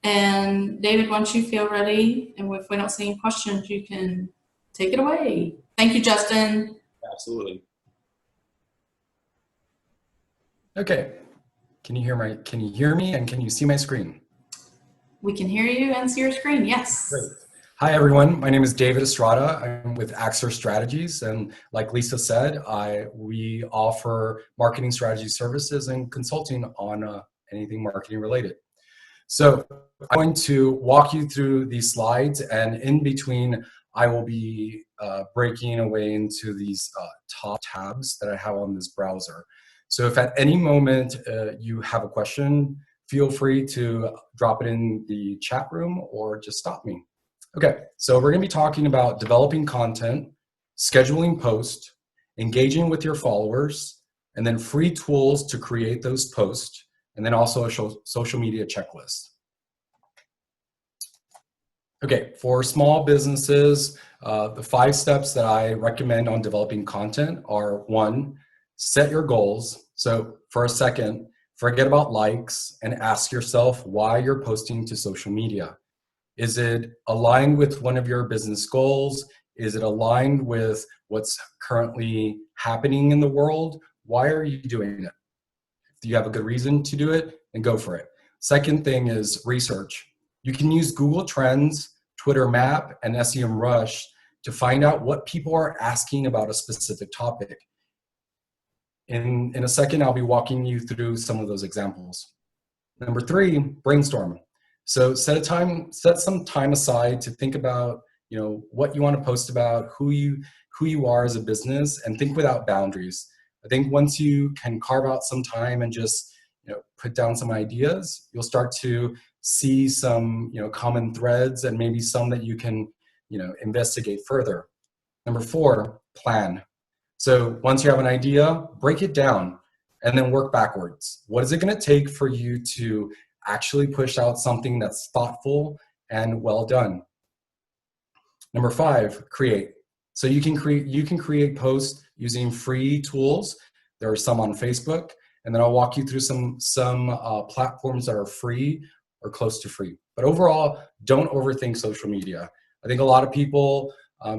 And David, once you feel ready, and if we don't see any questions, you can take it away. Thank you, Justin. Absolutely. Okay. Can you hear me and can you see my screen? We can hear you and see your screen, yes. Great. Hi, everyone. My name is David Estrada. I'm with Axer Strategies. And like Lisa said, we offer marketing strategy services and consulting on anything marketing related. So I'm going to walk you through these slides, and in between, I will be breaking away into these top tabs that I have on this browser. So if at any moment you have a question, feel free to drop it in the chat room or just stop me. Okay, so we're gonna be talking about developing content, scheduling posts, engaging with your followers, and then free tools to create those posts, and then also a social media checklist. Okay, for small businesses, the 5 steps that I recommend on developing content are: 1, set your goals. So for a second, forget about likes and ask yourself why you're posting to social media. Is it aligned with one of your business goals? Is it aligned with what's currently happening in the world? Why are you doing it? If you have a good reason to do it, then go for it. Second thing is research. You can use Google Trends, Twitter Map, and SEMrush to find out what people are asking about a specific topic. In a second, I'll be walking you through some of those examples. Number 3, brainstorm. So set some time aside to think about, what you want to post about, who you are as a business, and think without boundaries. I think once you can carve out some time and just, put down some ideas, you'll start to see some, common threads and maybe some that you can, investigate further. Number 4, plan. So once you have an idea, break it down and then work backwards. What is it going to take for you to actually push out something that's thoughtful and well done? Number 5, create. So you can create posts using free tools. There are some on Facebook, and then I'll walk you through some platforms that are free or close to free. But overall, don't overthink social media. I think a lot of people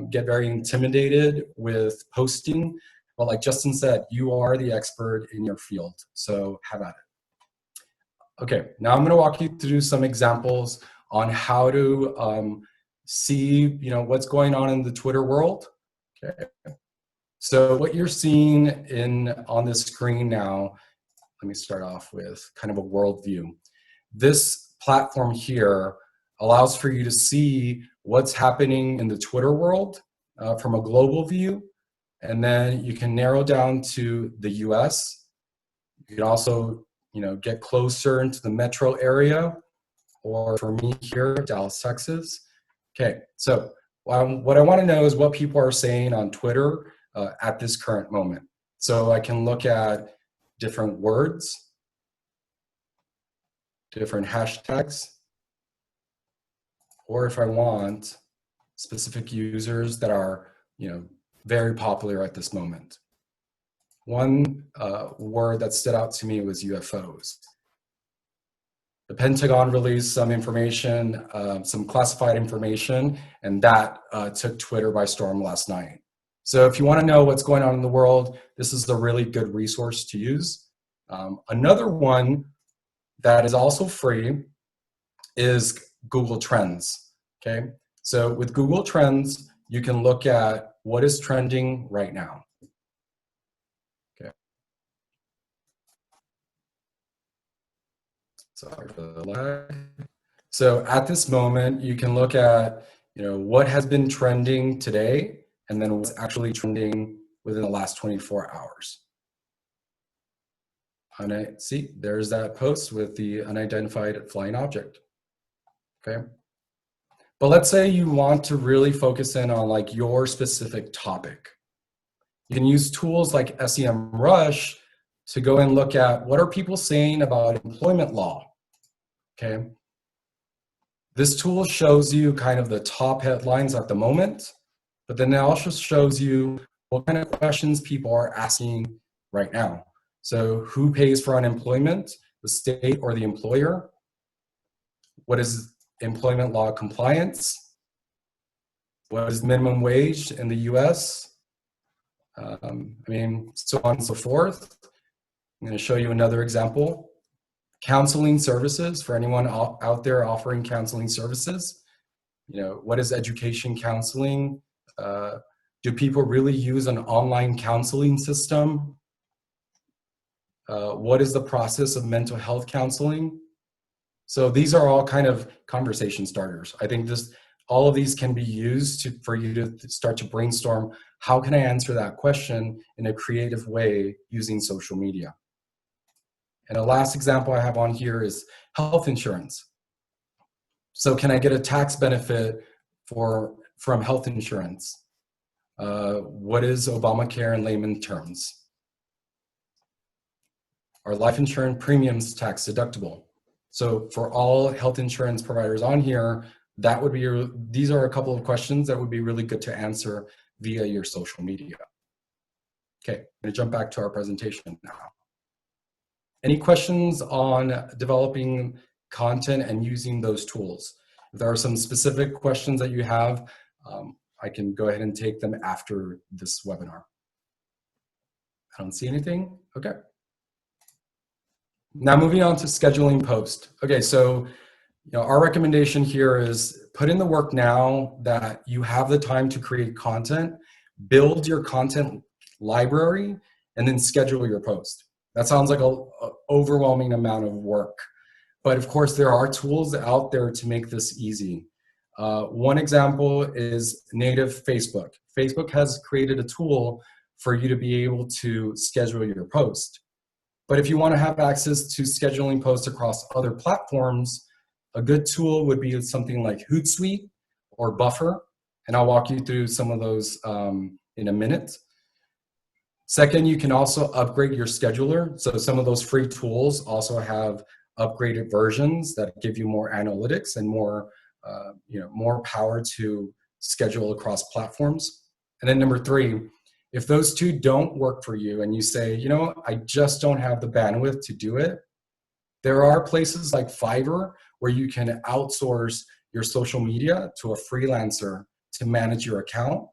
get very intimidated with posting, but like Justin said, you are the expert in your field, so have at it. Okay, now I'm going to walk you through some examples on how to see, what's going on in the Twitter world. Okay, so what you're seeing on the screen now, let me start off with kind of a world view. This platform here allows for you to see what's happening in the Twitter world from a global view, and then you can narrow down to the US. You can also, get closer into the metro area, or for me here, Dallas, Texas. Okay, so what I want to know is what people are saying on Twitter at this current moment. So I can look at different words, different hashtags, or if I want, specific users that are, very popular at this moment. One word that stood out to me was UFOs. The Pentagon released some information, some classified information, and that took Twitter by storm last night. So if you want to know what's going on in the world, this is a really good resource to use. Another one that is also free is Google Trends. Okay, so with Google Trends, you can look at what is trending right now. Okay. Sorry for the lag. So at this moment, you can look at, what has been trending today, and then what's actually trending within the last 24 hours. And see, there's that post with the unidentified flying object. Okay. But let's say you want to really focus in on like your specific topic. You can use tools like SEMrush to go and look at what are people saying about employment law. Okay. This tool shows you kind of the top headlines at the moment, but then it also shows you what kind of questions people are asking right now. So who pays for unemployment, the state or the employer? what is employment law compliance? What is minimum wage in the US? I mean, so on and so forth. I'm going to show you another example. Counseling services, for anyone out there offering counseling services. You know, what is education counseling? Do people really use an online counseling system? What is the process of mental health counseling? So these are all kind of conversation starters. I think all of these can be used for you to start to brainstorm, how can I answer that question in a creative way using social media? And the last example I have on here is health insurance. So can I get a tax benefit from health insurance? What is Obamacare in layman terms? Are life insurance premiums tax deductible? So for all health insurance providers on here, these are a couple of questions that would be really good to answer via your social media. Okay, I'm gonna jump back to our presentation now. Any questions on developing content and using those tools? If there are some specific questions that you have, I can go ahead and take them after this webinar. I don't see anything. Okay. Now moving on to scheduling post. Okay, so our recommendation here is put in the work now that you have the time to create content, build your content library, and then schedule your post. That sounds like an overwhelming amount of work. But of course, there are tools out there to make this easy. One example is native Facebook. Facebook has created a tool for you to be able to schedule your post. But if you want to have access to scheduling posts across other platforms, a good tool would be something like Hootsuite or Buffer, and I'll walk you through some of those in a minute. Second, you can also upgrade your scheduler. So some of those free tools also have upgraded versions that give you more analytics and more power to schedule across platforms. And then number three, if those two don't work for you and you say, I just don't have the bandwidth to do it, there are places like Fiverr where you can outsource your social media to a freelancer to manage your account.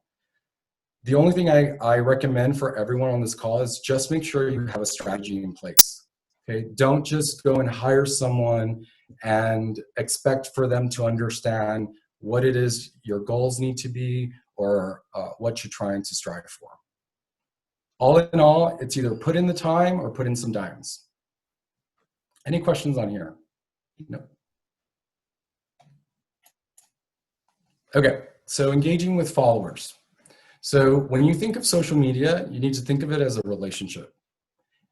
The only thing I recommend for everyone on this call is just make sure you have a strategy in place. Okay, don't just go and hire someone and expect for them to understand what it is your goals need to be or what you're trying to strive for. All in all, it's either put in the time or put in some dimes. Any questions on here? No. Okay, so engaging with followers. So when you think of social media, you need to think of it as a relationship.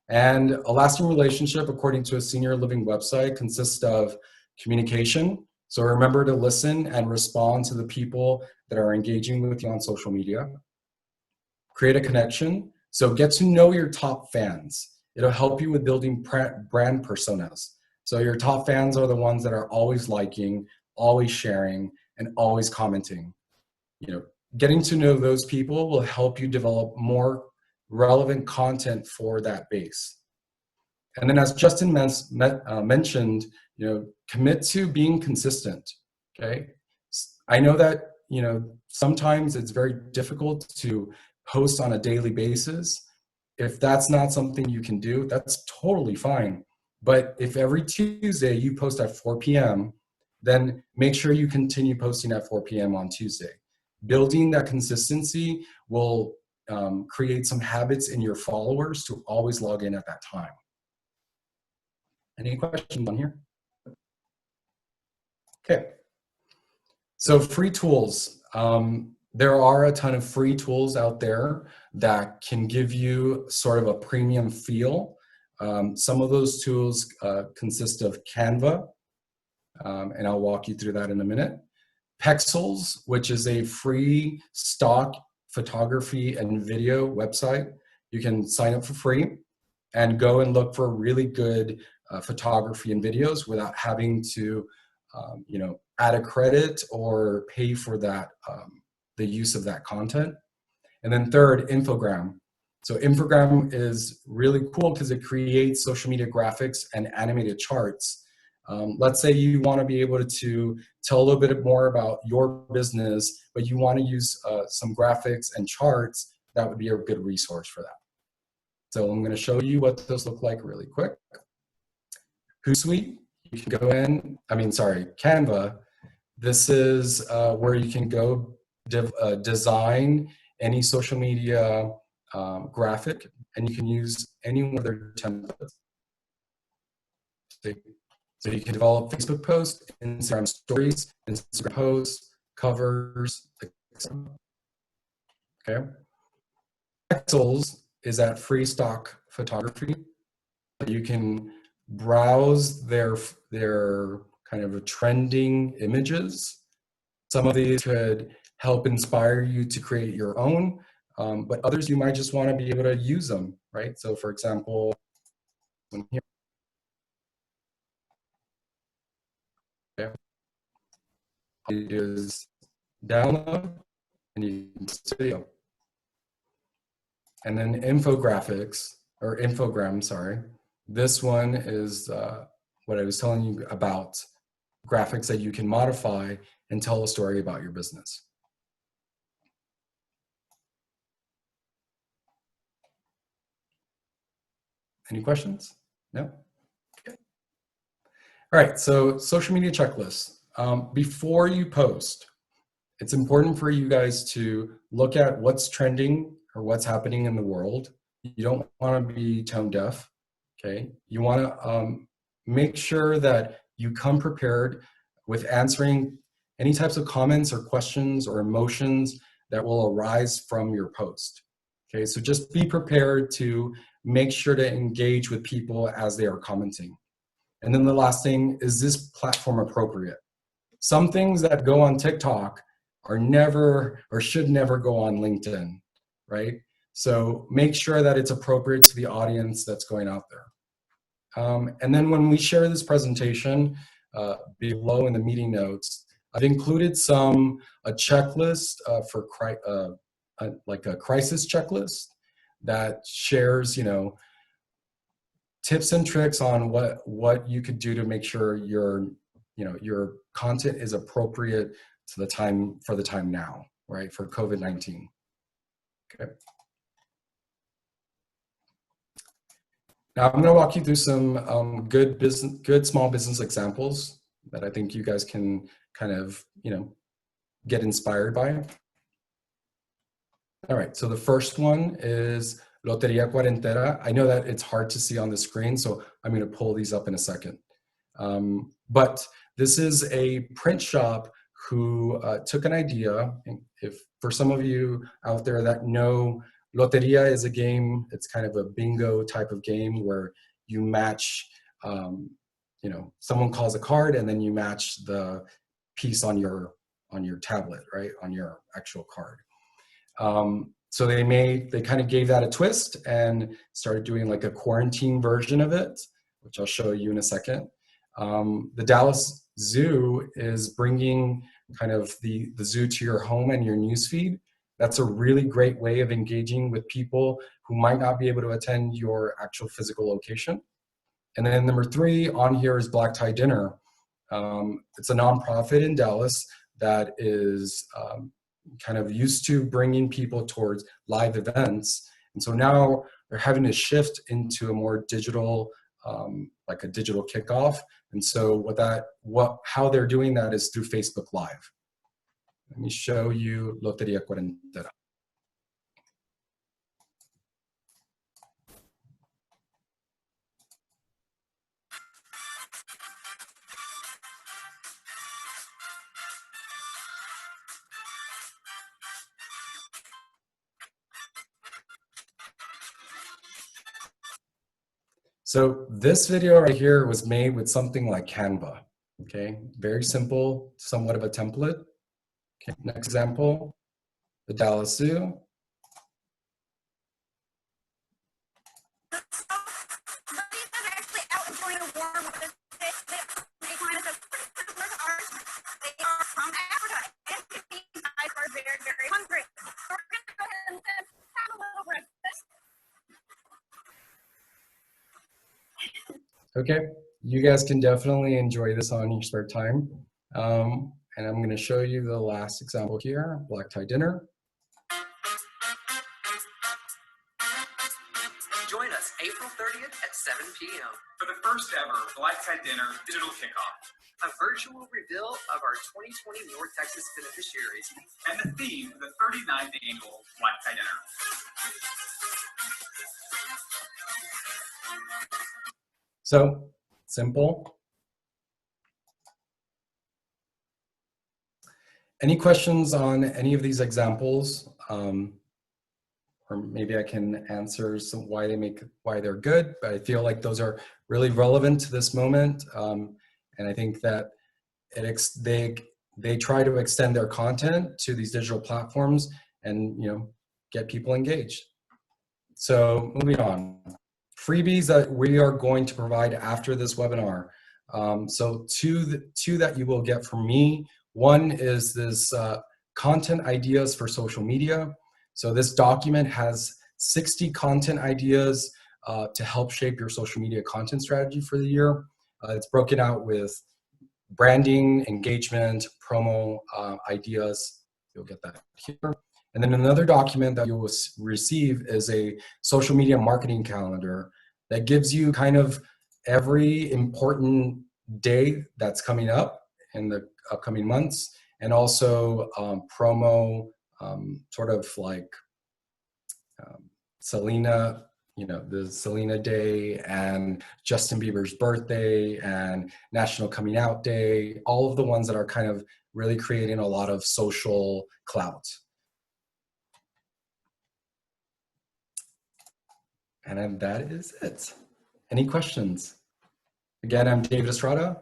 And a lasting relationship, according to a senior living website, consists of communication. So remember to listen and respond to the people that are engaging with you on social media. Create a connection. So get to know your top fans. It'll help you with building brand personas. So your top fans are the ones that are always liking, always sharing, and always commenting. Getting to know those people will help you develop more relevant content for that base. And then as Justin mentioned, commit to being consistent, okay? I know that, sometimes it's very difficult to post on a daily basis. If that's not something you can do, that's totally fine. But if every Tuesday you post at 4 p.m., then make sure you continue posting at 4 p.m. on Tuesday. Building that consistency will create some habits in your followers to always log in at that time. Any questions on here? Okay. So free tools. There are a ton of free tools out there that can give you sort of a premium feel. Some of those tools consist of Canva, and I'll walk you through that in a minute. Pexels, which is a free stock photography and video website. You can sign up for free and go and look for really good photography and videos without having to, add a credit or pay for that, the use of that content. And then third, Infogram. So Infogram is really cool because it creates social media graphics and animated charts Let's say you want to be able to tell a little bit more about your business, but you want to use some graphics and charts. That would be a good resource for that. So I'm going to show you what those look like really quick. Hootsuite, you can go in, Canva. This is where you can go design any social media graphic, and you can use any one of their templates. So you can develop Facebook posts, Instagram stories, Instagram posts, covers, etc. Okay. Pexels is at Free Stock Photography. You can browse their kind of trending images. Some of these could help inspire you to create your own, but others you might just want to be able to use them, right? So for example, here, okay, all you do is download and you can video. And then infographics, or infogram, sorry. This one is what I was telling you about, graphics that you can modify and tell a story about your business. Any questions? No? Okay. All right, so social media checklists. Before you post, it's important for you guys to look at what's trending or what's happening in the world. You don't want to be tone deaf, okay? You want to make sure that you come prepared with answering any types of comments or questions or emotions that will arise from your post. Okay, so just be prepared to make sure to engage with people as they are commenting. And then the last thing, is this platform appropriate? Some things that go on TikTok are never or should never go on LinkedIn, right? So make sure that it's appropriate to the audience that's going out there. And then when we share this presentation below in the meeting notes, I've included a checklist for like a crisis checklist that shares, tips and tricks on what you could do to make sure your content is appropriate to the time now, right? For COVID-19. Okay. Now I'm going to walk you through some good small business examples that I think you guys can kind of, get inspired by. All right, so the first one is Loteria Cuarentera. I know that it's hard to see on the screen, so I'm going to pull these up in a second. But this is a print shop who took an idea. If for some of you out there that know, Loteria is a game, it's kind of a bingo type of game where you match, someone calls a card and then you match the piece on your tablet, right, on your actual card. So they kind of gave that a twist and started doing like a quarantine version of it, which I'll show you in a second. The Dallas Zoo is bringing kind of the zoo to your home and your newsfeed. That's a really great way of engaging with people who might not be able to attend your actual physical location. And then number 3 on here is Black Tie Dinner. It's a nonprofit in Dallas that is kind of used to bringing people towards live events. And so now they're having to shift into a more digital, like a digital kickoff. And so how they're doing that is through Facebook Live. Let me show you Loteria Cuarentera. So this video right here was made with something like Canva, okay? Very simple, somewhat of a template. Okay, next example, the Dallas Zoo. Okay, you guys can definitely enjoy this on your spare time. And I'm going to show you the last example here, black tie dinner. Join us April 30th at 7 p.m. for the first ever Black Tie Dinner digital kickoff. A virtual reveal of our 2020 North Texas beneficiaries. And the theme of the 39th annual Black Tie Dinner. So simple. Any questions on any of these examples? Or maybe I can answer some why they're good, but I feel like those are really relevant to this moment. And I think that they try to extend their content to these digital platforms and get people engaged. So moving on, freebies that we are going to provide after this webinar. So two that you will get from me. One is this content ideas for social media. So this document has 60 content ideas to help shape your social media content strategy for the year. It's broken out with branding, engagement, promo ideas. You'll get that here. And then another document that you will receive is a social media marketing calendar that gives you kind of every important day that's coming up in the upcoming months, and also promo, sort of like Selena, the Selena Day and Justin Bieber's birthday and National Coming Out Day, all of the ones that are kind of really creating a lot of social clout. And then that is it. Any questions? Again, I'm David Estrada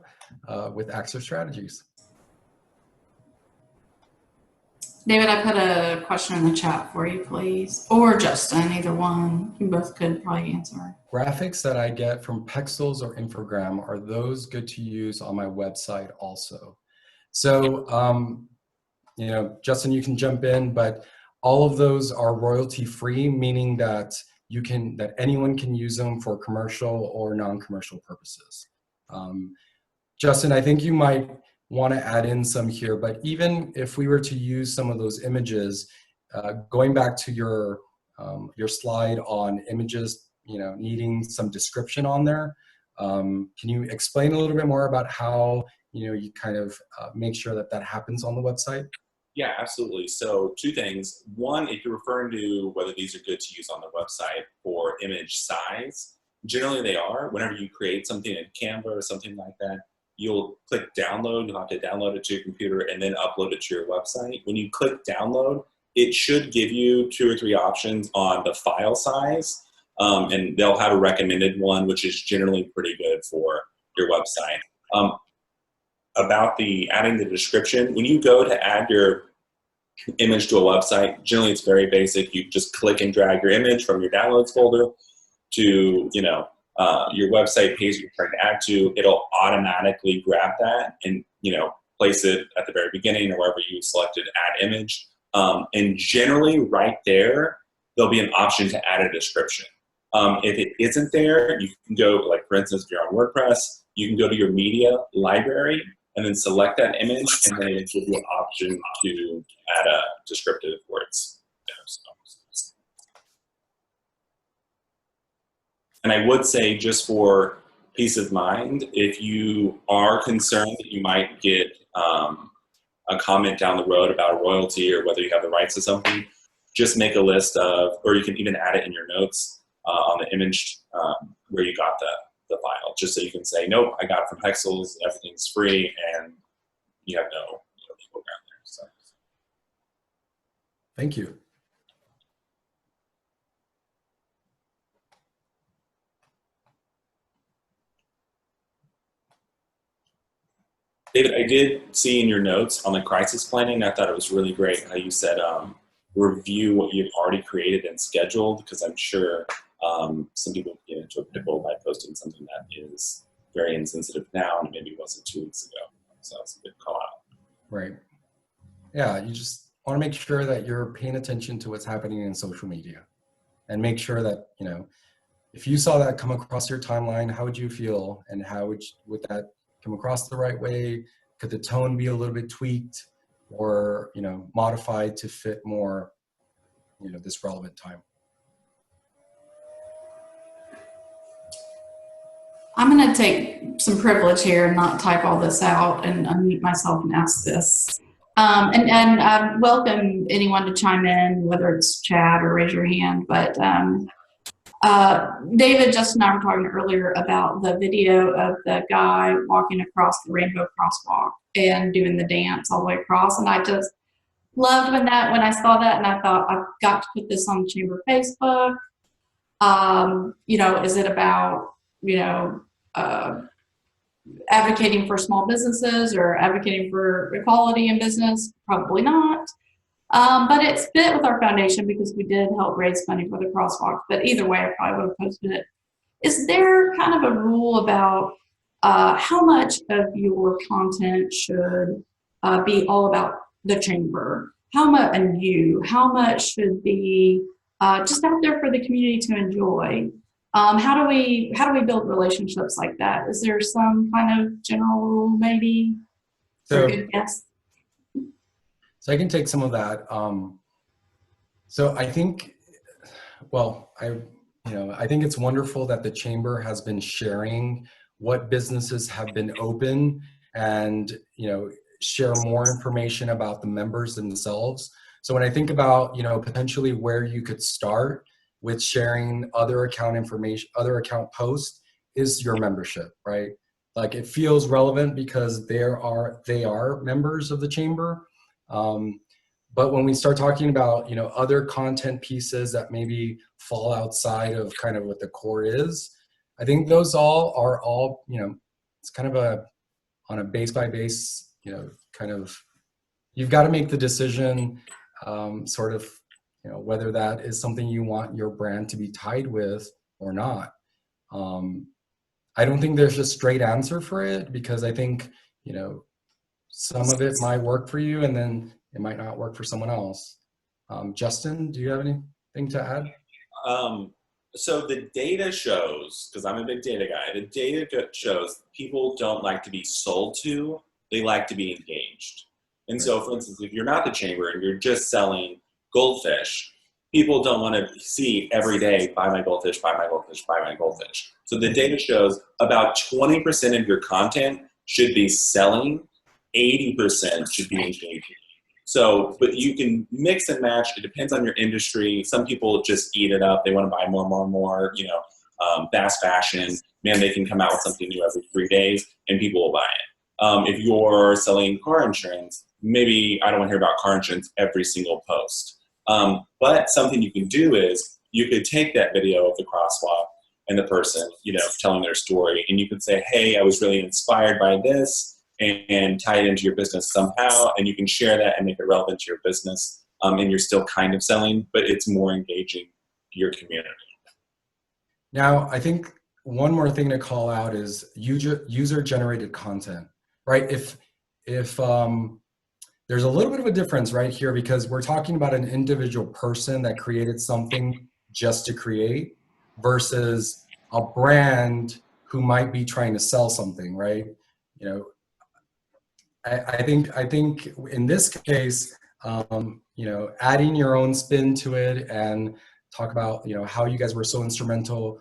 with Axer Strategies. David, I put a question in the chat for you, please. Or Justin, either one. You both could probably answer. Graphics that I get from Pexels or Infogram, are those good to use on my website also? So, Justin, you can jump in, but all of those are royalty free, meaning that that anyone can use them for commercial or non-commercial purposes. Justin, I think you might want to add in some here, but even if we were to use some of those images, going back to your slide on images, needing some description on there, can you explain a little bit more about how you kind of make sure that happens on the website? Yeah, absolutely. So two things. One, if you're referring to whether these are good to use on the website for image size, generally they are. Whenever you create something in Canva or something like that, you'll click download. You'll have to download it to your computer and then upload it to your website. When you click download, it should give you 2 or 3 options on the file size, and they'll have a recommended one, which is generally pretty good for your website. About adding the description, when you go to add your image to a website, generally it's very basic. You just click and drag your image from your downloads folder to your website page you're trying to add to. It'll automatically grab that and place it at the very beginning or wherever you selected add image. And generally right there'll be an option to add a description. If it isn't there, you can go, like for instance, if you're on WordPress, you can go to your media library and then select that image, and then it'll give you an option to add a descriptive words. And I would say, just for peace of mind, if you are concerned that you might get a comment down the road about a royalty or whether you have the rights to something, just make a list of, or you can even add it in your notes on the image where you got the file, just so you can say, nope, I got it from Pexels, everything's free, and you have no legal ground there. So. Thank you. David, I did see in your notes on the crisis planning, I thought it was really great how you said review what you've already created and scheduled, because I'm sure some people get into a pickle by posting something that is very insensitive now and maybe wasn't 2 weeks ago. So that's a good call out. Right. Yeah, you just want to make sure that you're paying attention to what's happening in social media and make sure that, if you saw that come across your timeline, how would you feel? And how would that come across the right way? Could the tone be a little bit tweaked or, you know, modified to fit more, you know, this relevant time? I'm going to take some privilege here and not type all this out and unmute myself and ask this. And I welcome anyone to chime in, whether it's chat or raise your hand. But David, Justin, and I were talking earlier about the video of the guy walking across the rainbow crosswalk and doing the dance all the way across. And I just loved when I saw that, and I thought, I've got to put this on the Chamber Facebook. You know, is it about, you know, advocating for small businesses or advocating for equality in business? Probably not. But it's fit with our foundation because we did help raise money for the crosswalk. But either way, I probably would have posted it. Is there kind of a rule about how much of your content should be all about the chamber? How much, and you, how much should be just out there for the community to enjoy? How do we build relationships like that? Is there some kind of general rule, maybe? So, Yes. so I can take some of that. So I think, well, I think it's wonderful that the Chamber has been sharing what businesses have been open and, you know, share more information about the members themselves. So when I think about, you know, potentially where you could start with sharing other account information, other account posts, is your membership, right? Like, it feels relevant because they are members of the Chamber. But when we start talking about, you know, other content pieces that maybe fall outside of kind of what the core is, I think those are all, you know, it's kind of on a base by base, you know, kind of, you've got to make the decision, sort of, you know, whether that is something you want your brand to be tied with or not. I don't think there's a straight answer for it, because I think, you know, some of it might work for you and then it might not work for someone else. Justin, do you have anything to add? So the data shows, because I'm a big data guy, the data shows people don't like to be sold to, they like to be engaged. And so, for instance, if you're not the Chamber and you're just selling goldfish, people don't want to see every day, buy my goldfish, buy my goldfish, buy my goldfish. So the data shows about 20% of your content should be selling, 80% should be engaging. So, but you can mix and match. It depends on your industry. Some people just eat it up. They want to buy more, you know, fast fashion. Man, they can come out with something new every 3 days and people will buy it. If you're selling car insurance, maybe I don't want to hear about car insurance every single post. But something you can do is you could take that video of the crosswalk and the person, you know, telling their story, and you could say, hey, I was really inspired by this, and tie it into your business somehow, and you can share that and make it relevant to your business, and you're still kind of selling, but it's more engaging your community. Now, I think one more thing to call out is user-generated content, right? If there's a little bit of a difference right here, because we're talking about an individual person that created something just to create versus a brand who might be trying to sell something, right? You know, I think in this case, you know, adding your own spin to it and talk about, you know, how you guys were so instrumental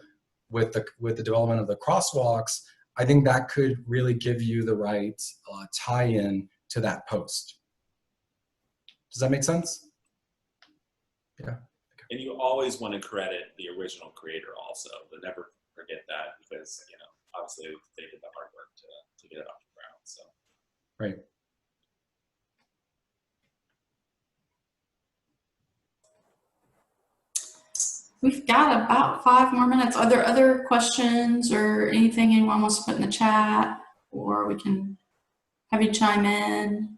with the development of the crosswalks, I think that could really give you the right tie-in to that post. Does that make sense? Yeah. And you always want to credit the original creator also, but never forget that, because, you know, obviously they did the hard work to get it off the ground. So. Right. We've got about 5 more minutes. Are there other questions or anything anyone wants to put in the chat, or we can have you chime in?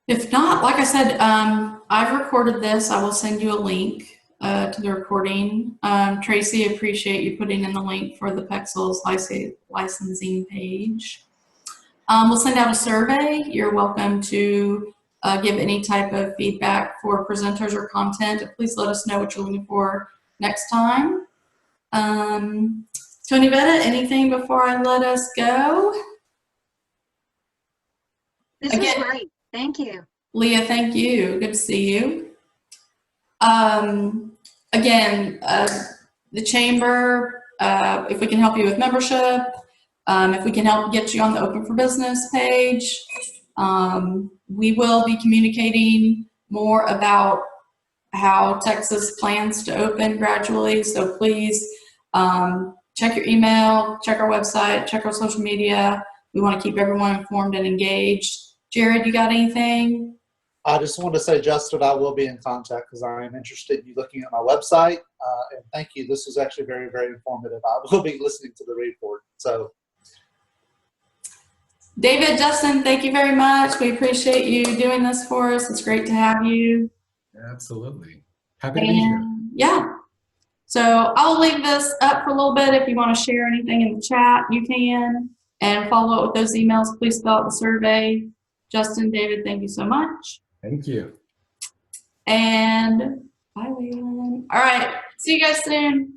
If not, like I said, I've recorded this. I will send you a link to the recording. Tracy, appreciate you putting in the link for the Pexels licensing page. We'll send out a survey. You're welcome to give any type of feedback for presenters or content. Please let us know what you're looking for next time. Tony Vetta, anything before I let us go? This was great. Thank you. Leah, thank you. Good to see you. Again, the chamber, if we can help you with membership, if we can help get you on the Open for Business page, we will be communicating more about how Texas plans to open gradually. So please check your email, check our website, check our social media. We want to keep everyone informed and engaged. Jared, you got anything? I just want to say, Justin, I will be in contact because I am interested in you looking at my website. And thank you. This was actually very, very informative. I will be listening to the report. So, David, Justin, thank you very much. We appreciate you doing this for us. It's great to have you. Absolutely. Happy to be here. Yeah. So I'll leave this up for a little bit. If you want to share anything in the chat, you can. And follow up with those emails. Please fill out the survey. Justin, David, thank you so much. Thank you. And bye, Leland. All right. See you guys soon.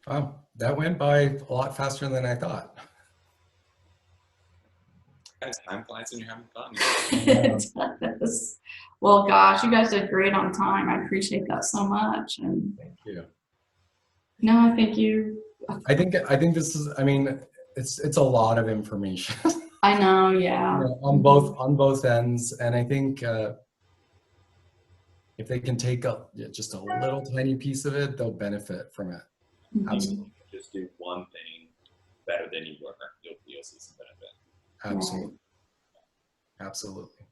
Wow, that went by a lot faster than I thought. Guys, time flies when you're having fun. It does. Well, gosh, you guys did great on time. I appreciate that so much. And Thank you. no, I think you. I think this is. I mean, it's a lot of information. I know, yeah. You know, on both ends, and I think if they can take just a little tiny piece of it, they'll benefit from it. Absolutely. Just do one thing better than you were. You'll see some benefit. Absolutely. Absolutely.